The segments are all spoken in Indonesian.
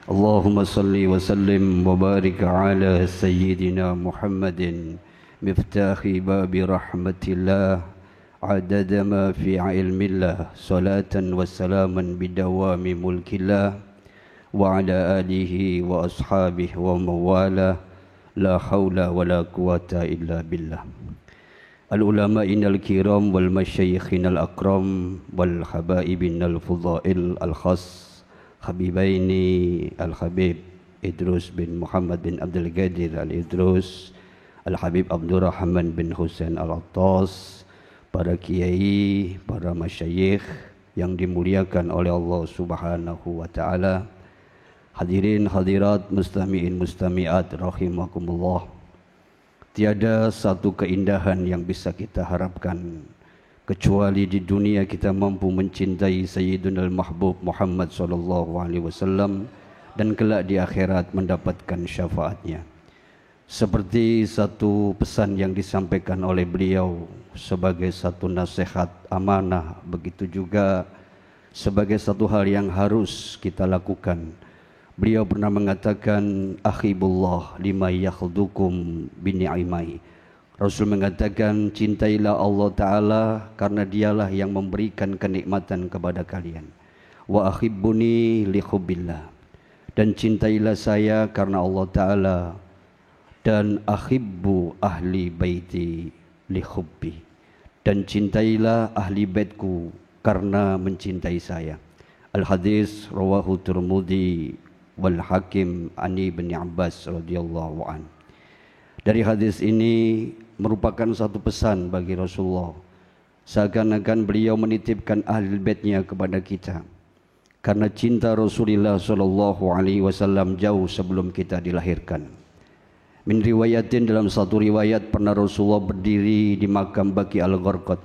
اللهم صل وسلم وبارك على سيدنا محمد مفتاح باب رحمة الله عدد ما في علم الله صلاة وسلاما بدوام ملك الله وعلى آله وأصحابه ومواله لا حول ولا قوة إلا بالله. العلماء الكرام والمشايخ الأكرام والحبائب الفضائل الخاص حبيبيني الحبيب إدروس بن محمد بن عبد القادر الإدروس الحبيب عبد الرحمن بن Husain Al-Attas, para kiai, para masyayikh yang dimuliakan oleh Allah Subhanahu wa taala, hadirin hadirat mustami'in mustami'at rahimakumullah. Tiada satu keindahan yang bisa kita harapkan kecuali di dunia kita mampu mencintai Sayyidunal Mahbub Muhammad sallallahu alaihi wasallam dan kelak di akhirat mendapatkan syafaatnya. Seperti satu pesan yang disampaikan oleh beliau sebagai satu nasihat amanah, begitu juga sebagai satu hal yang harus kita lakukan. Beliau pernah mengatakan, akhibullah lima yakhdukum bini'imai. Rasul mengatakan, cintailah Allah Ta'ala karena dialah yang memberikan kenikmatan kepada kalian. Wa akhibbuni li hubbillah. Dan cintailah saya karena Allah Ta'ala. Dan akhibbu ahli baiti li hubbi. Dan cintailah ahli baitku karena mencintai saya. Al-hadis rawahu Tirmidzi wal Hakim ani bin Abbas radhiyallahu an. Dari hadis ini merupakan satu pesan bagi Rasulullah. Seakan-akan beliau menitipkan ahli baitnya kepada kita. Karena cinta Rasulullah sallallahu alaihi wasallam jauh sebelum kita dilahirkan. Min riwayatin, dalam satu riwayat pernah Rasulullah berdiri di makam Baqi al-Gharqad.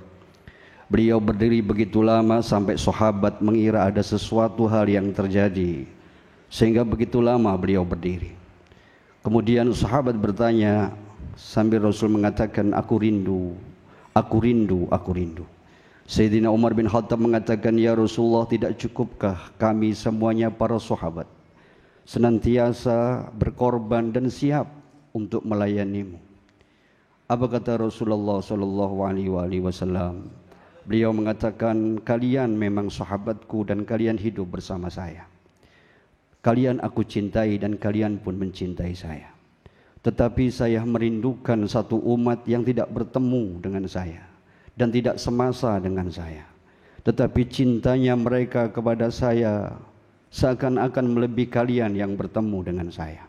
Beliau berdiri begitu lama sampai sahabat mengira ada sesuatu hal yang terjadi. Sehingga begitu lama beliau berdiri. Kemudian sahabat bertanya sambil Rasul mengatakan, aku rindu, aku rindu, aku rindu. Sayyidina Umar bin Khattab mengatakan, ya Rasulullah, tidak cukupkah kami semuanya para sahabat senantiasa berkorban dan siap untuk melayanimu? Apa kata Rasulullah sallallahu alaihi wasallam? Beliau mengatakan, kalian memang sahabatku dan kalian hidup bersama saya. Kalian aku cintai dan kalian pun mencintai saya. Tetapi saya merindukan satu umat yang tidak bertemu dengan saya dan tidak semasa dengan saya. Tetapi cintanya mereka kepada saya seakan-akan melebihi kalian yang bertemu dengan saya.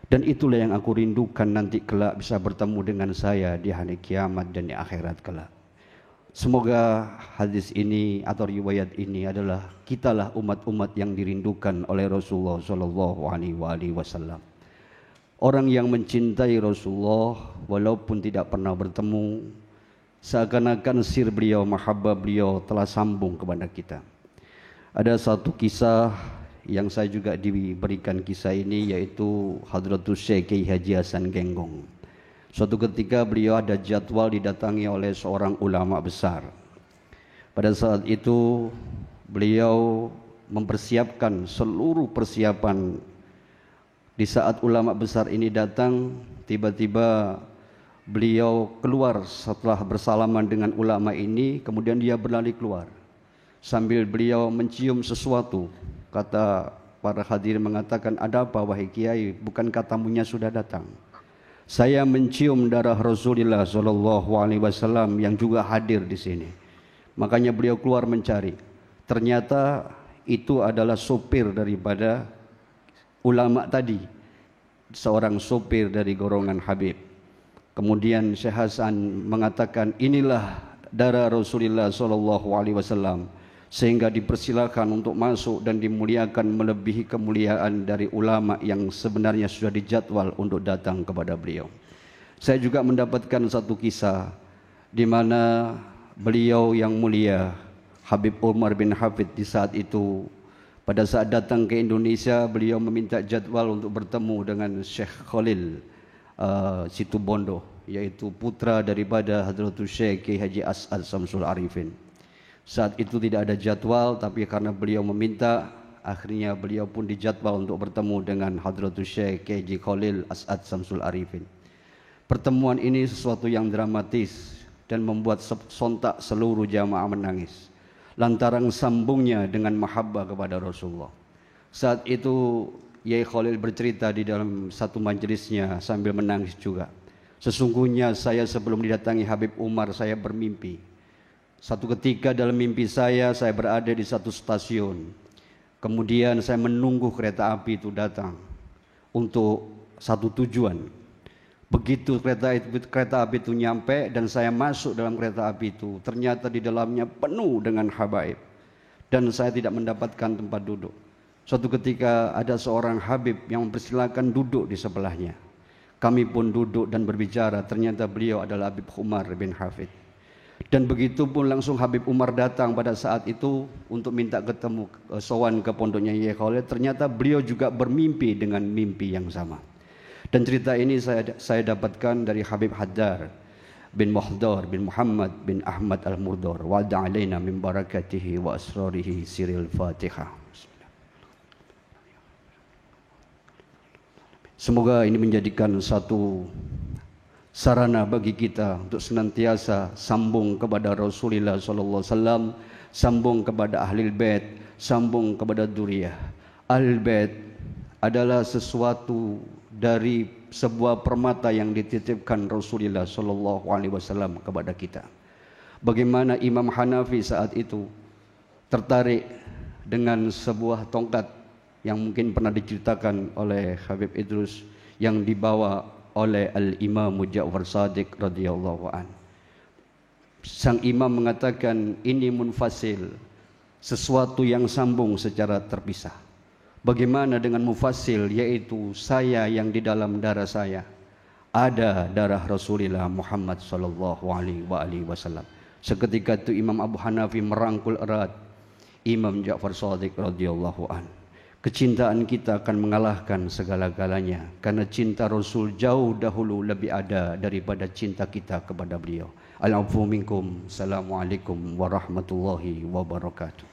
Dan itulah yang aku rindukan nanti kelak bisa bertemu dengan saya di hari kiamat dan di akhirat kelak. Semoga hadis ini atau riwayat ini adalah kitalah umat-umat yang dirindukan oleh Rasulullah sallallahu alaihi wasallam. Orang yang mencintai Rasulullah walaupun tidak pernah bertemu, seakan-akan sir beliau, mahabbah beliau telah sambung kepada kita. Ada satu kisah yang saya juga diberikan kisah ini, yaitu Hadratus Syekh Kiai Haji Hasan Genggong. Suatu ketika beliau ada jadwal didatangi oleh seorang ulama besar. Pada saat itu beliau mempersiapkan seluruh persiapan. Di saat ulama besar ini datang, tiba-tiba beliau keluar setelah bersalaman dengan ulama ini, kemudian dia berlari keluar. Sambil beliau mencium sesuatu, kata para hadirin mengatakan, ada apa wahai kiai, bukankah tamunya sudah datang? Saya mencium darah Rasulullah sallallahu alaihi wasallam yang juga hadir di sini. Makanya beliau keluar mencari. Ternyata itu adalah sopir daripada ulama tadi, seorang sopir dari golongan Habib. Kemudian Syekh Hasan mengatakan, inilah darah Rasulullah sallallahu alaihi wasallam, sehingga dipersilakan untuk masuk dan dimuliakan melebihi kemuliaan dari ulama yang sebenarnya sudah dijadwal untuk datang kepada beliau. Saya juga mendapatkan satu kisah di mana beliau yang mulia Habib Umar bin Hafid di saat itu, pada saat datang ke Indonesia, beliau meminta jadwal untuk bertemu dengan Syekh Khalil Situbondo, yaitu putra daripada Hadratus Syekh Kiai Haji As'ad Samsul Arifin. Saat itu tidak ada jadwal, tapi karena beliau meminta akhirnya beliau pun dijadwal untuk bertemu dengan Hadratus Syekh KJ Khalil As'ad Samsul Arifin. Pertemuan ini sesuatu yang dramatis dan membuat sontak seluruh jamaah menangis lantaran sambungnya dengan mahabbah kepada Rasulullah. Saat itu Yai Khalil bercerita di dalam satu majelisnya sambil menangis juga. Sesungguhnya saya sebelum didatangi Habib Umar, saya bermimpi. Satu ketika dalam mimpi saya berada di satu stasiun. Kemudian saya menunggu kereta api itu datang untuk satu tujuan. Begitu kereta api itu nyampe dan saya masuk dalam kereta api itu, ternyata di dalamnya penuh dengan habaib. Dan saya tidak mendapatkan tempat duduk. Suatu ketika ada seorang Habib yang mempersilakan duduk di sebelahnya. Kami pun duduk dan berbicara, ternyata beliau adalah Habib Umar bin Hafid. Dan begitu pun langsung Habib Umar datang pada saat itu untuk minta ketemu sowan ke pondoknya Yai Khalil. Ternyata beliau juga bermimpi dengan mimpi yang sama. Dan cerita ini saya dapatkan dari Habib Haddar bin Muhdar bin Muhammad bin Ahmad Al-Murdar. Wa'ada alaina min barakatihi wa asrarihi siril Fatihah. Semoga ini menjadikan satu sarana bagi kita untuk senantiasa sambung kepada Rasulullah SAW, sambung kepada Ahlul Bait, sambung kepada Dzurriyyah. Ahlul Bait adalah sesuatu dari sebuah permata yang dititipkan Rasulullah SAW kepada kita. Bagaimana Imam Hanafi saat itu tertarik dengan sebuah tongkat yang mungkin pernah diceritakan oleh Habib Idrus yang dibawa oleh Al-Imam Ja'far Shadiq radhiyallahu an. Sang imam mengatakan ini munfasil, sesuatu yang sambung secara terpisah. Bagaimana dengan mufasil, yaitu saya yang di dalam darah saya ada darah Rasulullah Muhammad sallallahu alaihi wasallam. Seketika itu Imam Abu Hanafi merangkul erat Imam Ja'far Shadiq radhiyallahu an. Kecintaan kita akan mengalahkan segala-galanya karena cinta Rasul jauh dahulu lebih ada daripada cinta kita kepada beliau. Al-afu minkum. Assalamualaikum warahmatullahi wabarakatuh.